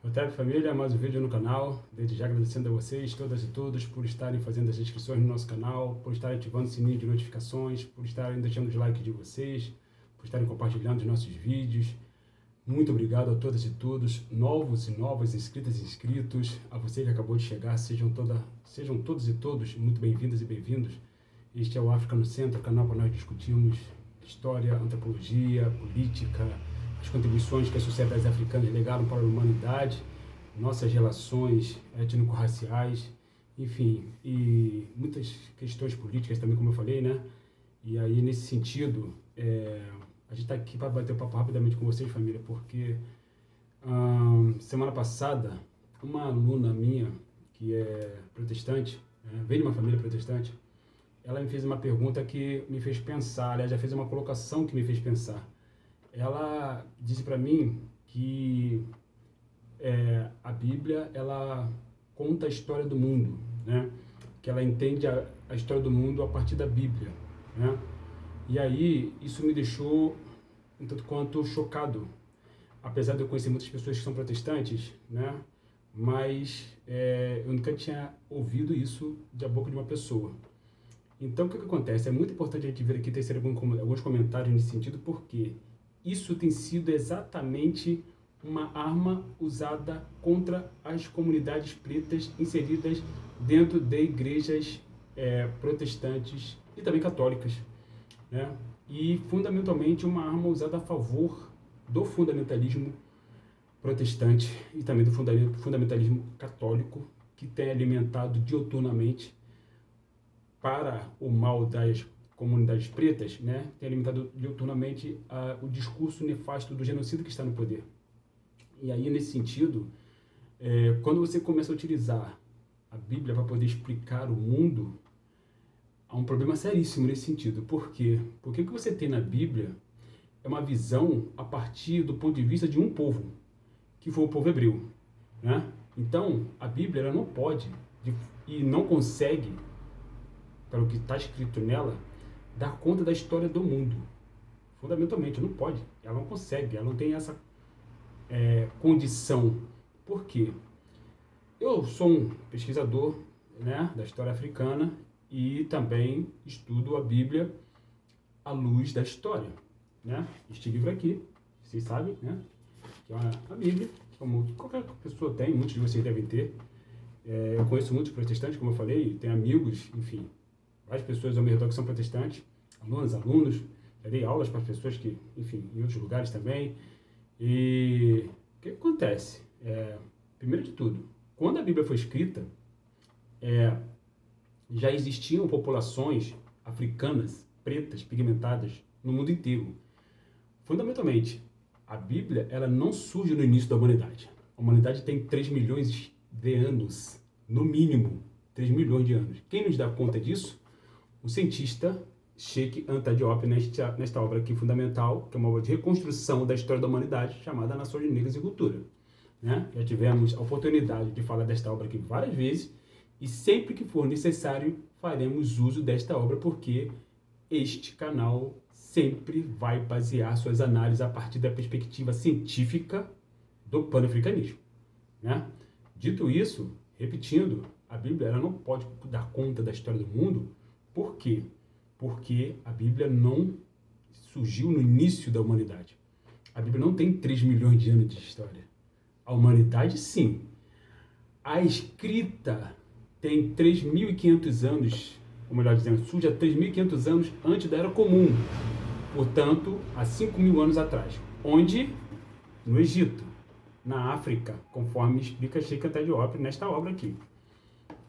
Otávio Família, mais um vídeo no canal. Desde já agradecendo a vocês, todas e todos, por estarem fazendo as inscrições no nosso canal, por estarem ativando o sininho de notificações, por estarem deixando os likes de vocês, por estarem compartilhando os nossos vídeos. Muito obrigado a todas e todos, novos e novas, inscritas e inscritos, a você que acabou de chegar, sejam todos e todos muito bem-vindas e bem-vindos. Este é o África no Centro, canal para nós discutirmos história, antropologia, política, as contribuições que as sociedades africanas legaram para a humanidade, nossas relações étnico-raciais, enfim, e muitas questões políticas também, como eu falei, né? E aí, nesse sentido, a gente está aqui para bater o papo rapidamente com vocês, família, porque semana passada, uma aluna minha, que é protestante, veio de uma família protestante, ela me fez uma pergunta que me fez pensar, aliás, já fez uma colocação que me fez pensar. Ela disse para mim que a Bíblia, ela conta a história do mundo, né? Que ela entende a história do mundo a partir da Bíblia, né? E aí, isso me deixou um tanto quanto chocado, apesar de eu conhecer muitas pessoas que são protestantes, né? Mas eu nunca tinha ouvido isso da boca de uma pessoa. Então, o que acontece? É muito importante a gente ver aqui, tecer alguns comentários nesse sentido, porque isso tem sido exatamente uma arma usada contra as comunidades pretas inseridas dentro de igrejas protestantes e também católicas, né? E, fundamentalmente, uma arma usada a favor do fundamentalismo protestante e também do fundamentalismo católico, que tem alimentado diuturnamente para o mal das comunidades pretas, né, tem alimentado diuturnamente o discurso nefasto do genocídio que está no poder. E aí, nesse sentido, quando você começa a utilizar a Bíblia para poder explicar o mundo, há um problema seríssimo nesse sentido. Por quê? Porque o que você tem na Bíblia é uma visão a partir do ponto de vista de um povo, que foi o povo hebreu, né? Então, a Bíblia ela não pode e não consegue, para o que está escrito nela, dar conta da história do mundo. Fundamentalmente, não pode. Ela não consegue, ela não tem essa condição. Por quê? Eu sou um pesquisador, né, da história africana e também estudo a Bíblia à luz da história, né? Este livro aqui, vocês sabem, né, que é a Bíblia, como qualquer pessoa tem, muitos de vocês devem ter. Eu conheço muitos protestantes, como eu falei, tenho amigos, enfim, várias pessoas ao meu redor que são protestantes, alunos, já dei aulas para pessoas que, enfim, em outros lugares também. E o que acontece? Primeiro de tudo, quando a Bíblia foi escrita, já existiam populações africanas, pretas, pigmentadas, no mundo inteiro. Fundamentalmente, a Bíblia ela não surge no início da humanidade. A humanidade tem 3 milhões de anos, no mínimo 3 milhões de anos. Quem nos dá conta disso? O cientista Cheikh Anta Diop, nesta obra aqui fundamental, que é uma obra de reconstrução da história da humanidade, chamada Nações Negras e Cultura, né? Já tivemos a oportunidade de falar desta obra aqui várias vezes, e sempre que for necessário, faremos uso desta obra, porque este canal sempre vai basear suas análises a partir da perspectiva científica do panafricanismo, né? Dito isso, repetindo, a Bíblia ela não pode dar conta da história do mundo. Por quê? Porque a Bíblia não surgiu no início da humanidade. A Bíblia não tem 3 milhões de anos de história. A humanidade, sim. A escrita tem 3.500 anos, ou melhor dizendo, surge há 3.500 anos antes da Era Comum. Portanto, há 5.000 anos atrás. Onde? No Egito, na África, conforme explica Cheikh Anta Diop nesta obra aqui.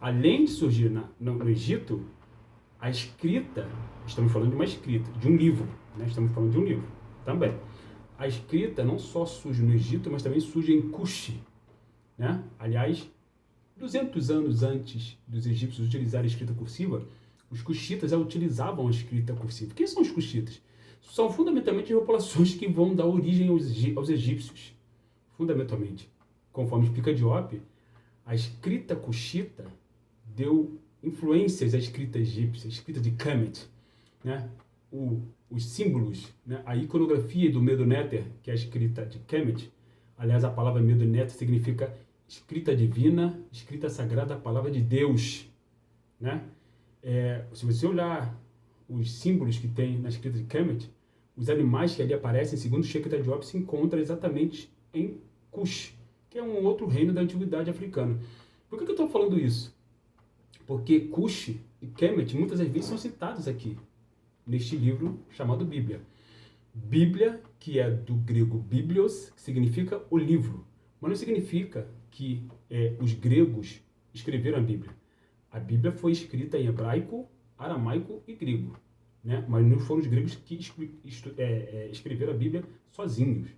Além de surgir no Egito, a escrita, estamos falando de uma escrita, de um livro, né? Estamos falando de um livro também. A escrita não só surge no Egito, mas também surge em Kush, né? Aliás, 200 anos antes dos egípcios utilizarem a escrita cursiva, os cuxitas já utilizavam a escrita cursiva. Quem são os cuxitas? São fundamentalmente populações que vão dar origem aos egípcios. Fundamentalmente. Conforme explica Diop, a escrita cuxita deu influências à escrita egípcia, a escrita de Kemet, né? Os símbolos, né? A iconografia do Medo Neter, que é a escrita de Kemet, Aliás, a palavra Meduneta significa escrita divina, escrita sagrada, a palavra de Deus, né? Se você olhar os símbolos que tem na escrita de Kemet, os animais que ali aparecem, segundo Sheikh Diop, se encontram exatamente em Kush, que é um outro reino da antiguidade africana. Por que eu estou falando isso? Porque Kush e Kemet muitas das vezes são citados aqui, neste livro chamado Bíblia. Bíblia, que é do grego biblios, que significa o livro, mas não significa que os gregos escreveram a Bíblia. A Bíblia foi escrita em hebraico, aramaico e grego, né? Mas não foram os gregos que escreveram a Bíblia sozinhos.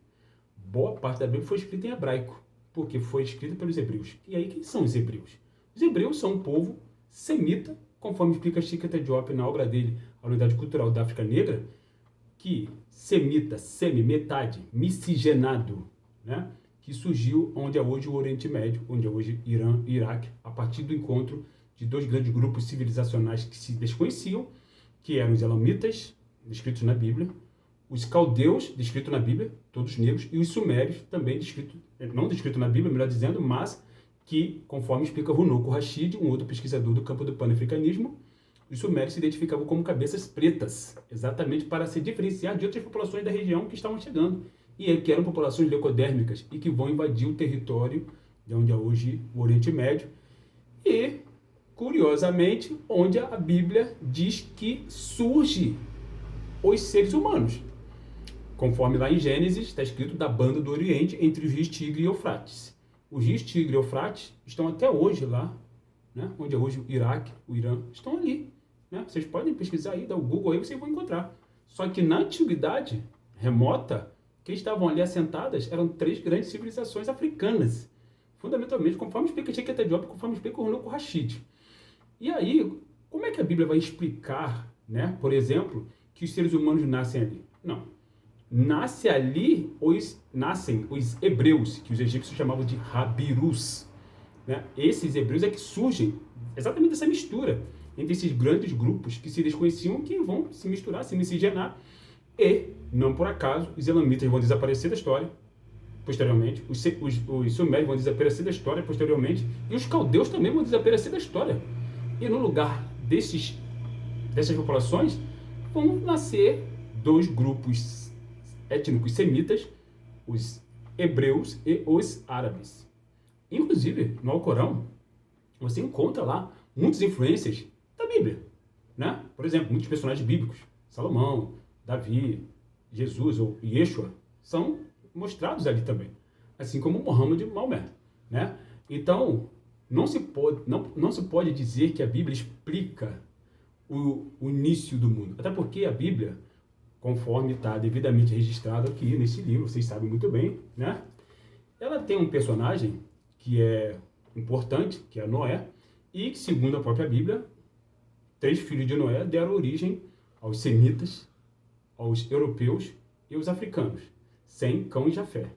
Boa parte da Bíblia foi escrita em hebraico, porque foi escrita pelos hebreus. E aí, quem são os hebreus? Os hebreus são um povo semita, conforme explica Sheikh Diop na obra dele, A Unidade Cultural da África Negra, que semita, metade, miscigenado, né? Que surgiu onde é hoje o Oriente Médio, onde é hoje Irã e Iraque, a partir do encontro de dois grandes grupos civilizacionais que se desconheciam, que eram os elamitas, descritos na Bíblia, os caldeus, descritos na Bíblia, todos negros, e os sumérios, também não descritos na Bíblia, melhor dizendo, mas que, conforme explica Runoko Rashid, um outro pesquisador do campo do panafricanismo, os sumérios se identificavam como cabeças pretas, exatamente para se diferenciar de outras populações da região que estavam chegando, e que eram populações leucodérmicas e que vão invadir o território de onde é hoje o Oriente Médio, e, curiosamente, onde a Bíblia diz que surge os seres humanos. Conforme lá em Gênesis, está escrito da banda do Oriente entre os rios Tigre e Eufrates. Os rios Tigre e Eufrates estão até hoje lá, né? Onde é hoje o Iraque, o Irã, estão ali. Né? Vocês podem pesquisar aí, dar o Google aí, vocês vão encontrar. Só que na antiguidade remota, quem estavam ali assentadas eram 3 grandes civilizações africanas. Fundamentalmente, conforme explica Sheikh Diop, conforme explica o Runoko Rashid. E aí, como é que a Bíblia vai explicar, né, por exemplo, que os seres humanos nascem ali? Não. Nascem os hebreus, que os egípcios chamavam de Habirus. Né? Esses hebreus é que surgem exatamente dessa mistura entre esses grandes grupos que se desconheciam, que vão se misturar, se miscigenar, e, não por acaso, os elamitas vão desaparecer da história posteriormente, os sumérios vão desaparecer da história posteriormente, e os caldeus também vão desaparecer da história. E no lugar dessas populações vão nascer 2 grupos étnicos semitas, os hebreus e os árabes. Inclusive, no Alcorão, você encontra lá muitas influências da Bíblia. Né? Por exemplo, muitos personagens bíblicos, Salomão, Davi, Jesus ou Yeshua, são mostrados ali também. Assim como Muhammad e Maomé. Né? Então, não se pode dizer que a Bíblia explica o início do mundo. Até porque a Bíblia, conforme está devidamente registrado aqui nesse livro, vocês sabem muito bem, né? Ela tem um personagem que é importante, que é Noé, e que, segundo a própria Bíblia, 3 filhos de Noé deram origem aos semitas, aos europeus e aos africanos, Sem, Cão e Jafé.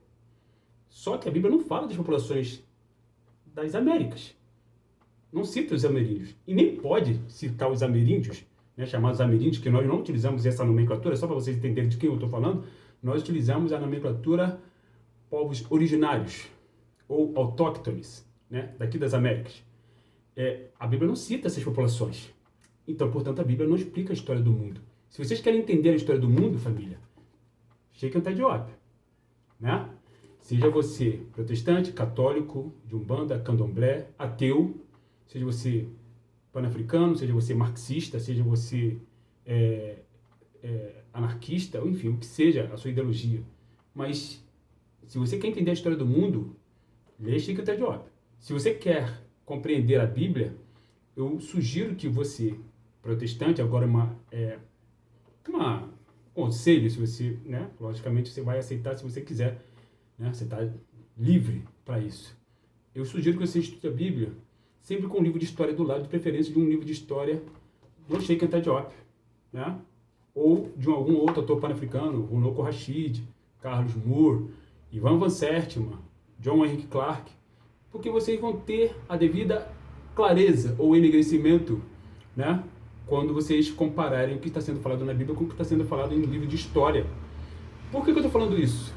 Só que a Bíblia não fala das populações das Américas. Não cita os ameríndios. E nem pode citar os ameríndios, né, chamados ameríndios, que nós não utilizamos essa nomenclatura, só para vocês entenderem de quem eu estou falando, nós utilizamos a nomenclatura povos originários, ou autóctones, né, daqui das Américas. A Bíblia não cita essas populações. Então, portanto, a Bíblia não explica a história do mundo. Se vocês querem entender a história do mundo, família, Sheikh Diop, né? Seja você protestante, católico, de Umbanda, candomblé, ateu, seja você pan-africano, seja você marxista, seja você anarquista, ou enfim, o que seja a sua ideologia. Mas, se você quer entender a história do mundo, leia Sheikh Diop. Se você quer compreender a Bíblia, eu sugiro que você, protestante, agora um conselho, se você, né, logicamente você vai aceitar se você quiser, né, você está livre para isso. Eu sugiro que você estude a Bíblia sempre com um livro de história do lado, de preferência de um livro de história do Sheikh Diop, né, ou de algum outro autor pan-africano, Runoko Rashid, Carlos Moore, Ivan Van Sertima, John Henrik Clarke, porque vocês vão ter a devida clareza ou enegrecimento, né, quando vocês compararem o que está sendo falado na Bíblia com o que está sendo falado em um livro de história. Por que eu estou falando isso?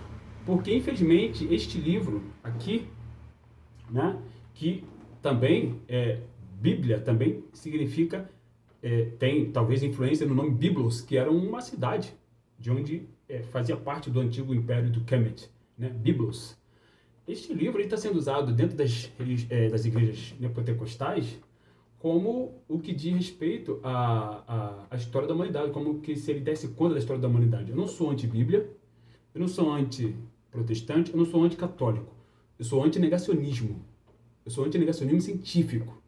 Porque, infelizmente, este livro aqui, né, que também Bíblia também significa, tem talvez influência no nome Byblos, que era uma cidade de onde fazia parte do antigo império do Kemet, né, Byblos. Este livro está sendo usado dentro das igrejas neopentecostais como o que diz respeito à história da humanidade, como que se ele desse conta da história da humanidade. Eu não sou anti-Bíblia, eu não sou anti-protestante, eu não sou anti-católico, eu sou anti-negacionismo, eu sou anti-negacionismo científico,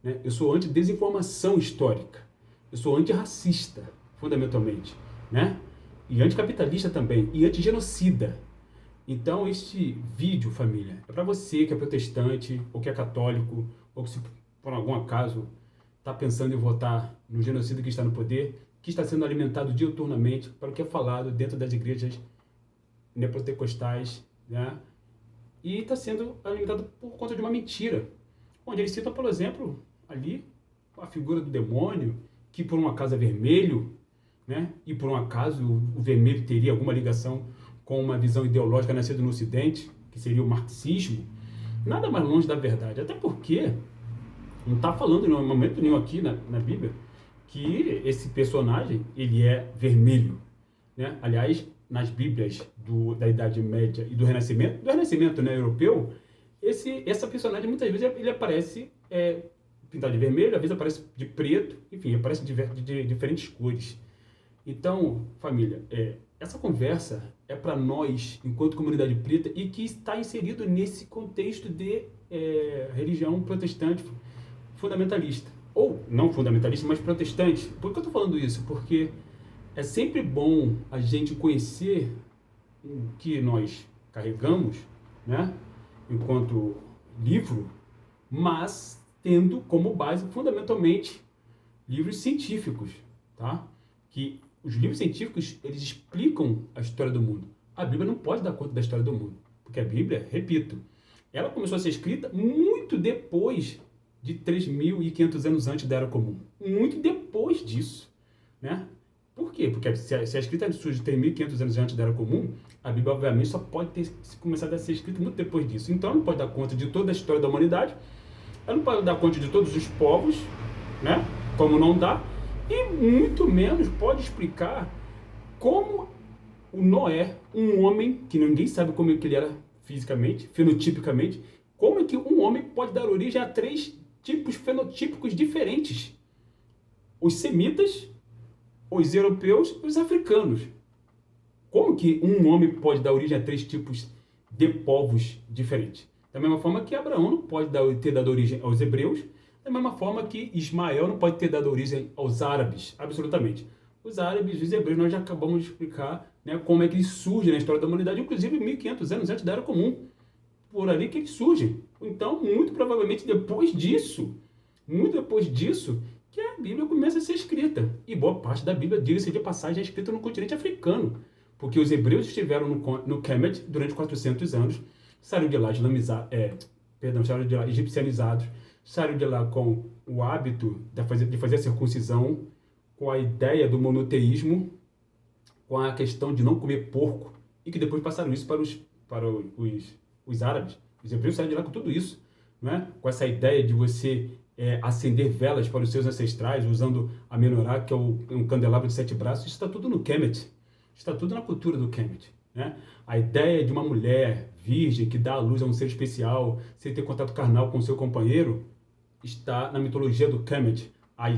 né? Eu sou anti-desinformação histórica, eu sou anti-racista, fundamentalmente, né? E anticapitalista também, e anti-genocida. Então, este vídeo, família, é para você que é protestante, ou que é católico, ou que, se por algum acaso, está pensando em votar no genocida que está no poder, que está sendo alimentado diuturnamente para o que é falado dentro das igrejas neopentecostais, né? E está sendo alimentado por conta de uma mentira, onde eles citam, por exemplo, ali, a figura do demônio, que por um acaso é vermelho, né? E por um acaso o vermelho teria alguma ligação com uma visão ideológica nascida no Ocidente, que seria o marxismo. Nada mais longe da verdade, até porque não está falando em momento nenhum aqui na Bíblia que esse personagem ele é vermelho, né? Aliás, nas Bíblias da Idade Média e do Renascimento, né, europeu, essa personagem muitas vezes ele aparece pintado de vermelho, às vezes aparece de preto, enfim, aparece de diferentes cores. Então, família, essa conversa é para nós, enquanto comunidade preta, e que está inserido nesse contexto de religião protestante fundamentalista. Ou não fundamentalista, mas protestante. Por que eu estou falando isso? Porque é sempre bom a gente conhecer o que nós carregamos, né, enquanto livro, mas tendo como base, fundamentalmente, livros científicos, tá? Que os livros científicos, eles explicam a história do mundo. A Bíblia não pode dar conta da história do mundo, porque a Bíblia, repito, ela começou a ser escrita muito depois de 3.500 anos antes da Era Comum. Muito depois disso, né? Por quê? Porque se a escrita surge 3.500 anos antes da Era Comum, a Bíblia, obviamente, só pode ter começado a ser escrita muito depois disso. Então, ela não pode dar conta de toda a história da humanidade, ela não pode dar conta de todos os povos, né? Como não dá, e muito menos pode explicar como o Noé, um homem que ninguém sabe como é que ele era fisicamente, fenotipicamente, como é que um homem pode dar origem a 3 tipos fenotípicos diferentes: os semitas, os europeus e os africanos. Como que um homem pode dar origem a 3 tipos de povos diferentes? Da mesma forma que Abraão não pode ter dado origem aos hebreus, da mesma forma que Ismael não pode ter dado origem aos árabes, absolutamente. Os árabes e os hebreus nós já acabamos de explicar, né, como é que eles surgem na história da humanidade, inclusive 1.500 anos antes da Era Comum. Por ali que eles surgem. Então, muito provavelmente depois disso, que a Bíblia começa a ser escrita. E boa parte da Bíblia, diga-se de passagem, é escrita no continente africano. Porque os hebreus estiveram no Kemet durante 400 anos, saíram de lá saíram de lá egipcianizados, saíram de lá com o hábito de fazer a circuncisão, com a ideia do monoteísmo, com a questão de não comer porco, e que depois passaram isso para os árabes. Os hebreus saíram de lá com tudo isso, né? Com essa ideia de você acender velas para os seus ancestrais, usando a menorá, que é um candelabro de 7 braços. Isso está tudo no Kemet. Está tudo na cultura do Kemet, né? A ideia de uma mulher virgem que dá à luz a um ser especial, sem ter contato carnal com seu companheiro, está na mitologia do Kemet. A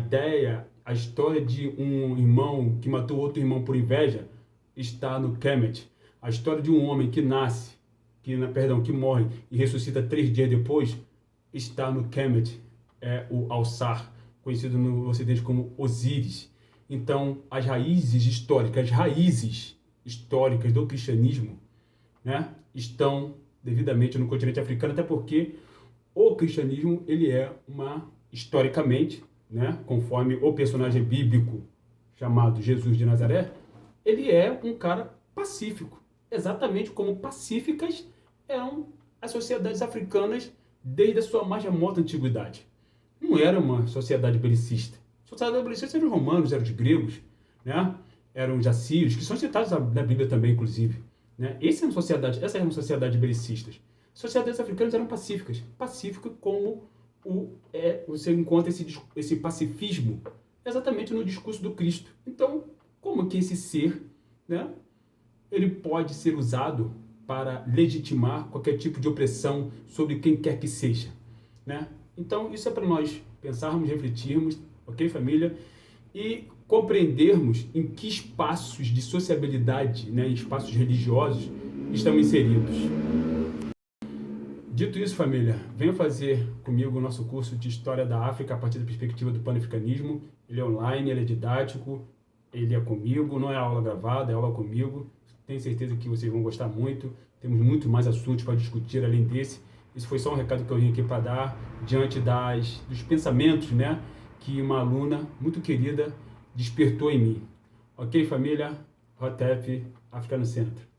história de um irmão que matou outro irmão por inveja está no Kemet. A história de um homem que nasce, que morre e ressuscita 3 dias depois, está no Kemet, é o Alçar, conhecido no Ocidente como Osíris. Então, as raízes históricas do cristianismo, né, estão devidamente no continente africano, até porque o cristianismo, ele é historicamente, né, conforme o personagem bíblico chamado Jesus de Nazaré, ele é um cara pacífico, exatamente como pacíficas eram as sociedades africanas desde a sua mais remota antiguidade. Não era uma sociedade belicista. A sociedade belicista eram os romanos, eram os gregos, né? Eram os assírios, que são citados na Bíblia também, inclusive, né? Essa é uma sociedade belicista. Sociedades africanas eram pacíficas como você encontra esse pacifismo exatamente no discurso do Cristo. Então, como que esse ser, né, ele pode ser usado para legitimar qualquer tipo de opressão sobre quem quer que seja, né? Então, isso é para nós pensarmos, refletirmos, ok, família? E compreendermos em que espaços de sociabilidade, né, em espaços religiosos, estamos inseridos. Dito isso, família, venha fazer comigo o nosso curso de História da África a partir da perspectiva do panafricanismo. Ele é online, ele é didático, ele é comigo, não é aula gravada, é aula comigo. Tenho certeza que vocês vão gostar muito. Temos muito mais assuntos para discutir além desse. Isso foi só um recado que eu vim aqui para dar diante dos pensamentos, né, que uma aluna muito querida despertou em mim. Ok, família? Hotep, África no Centro.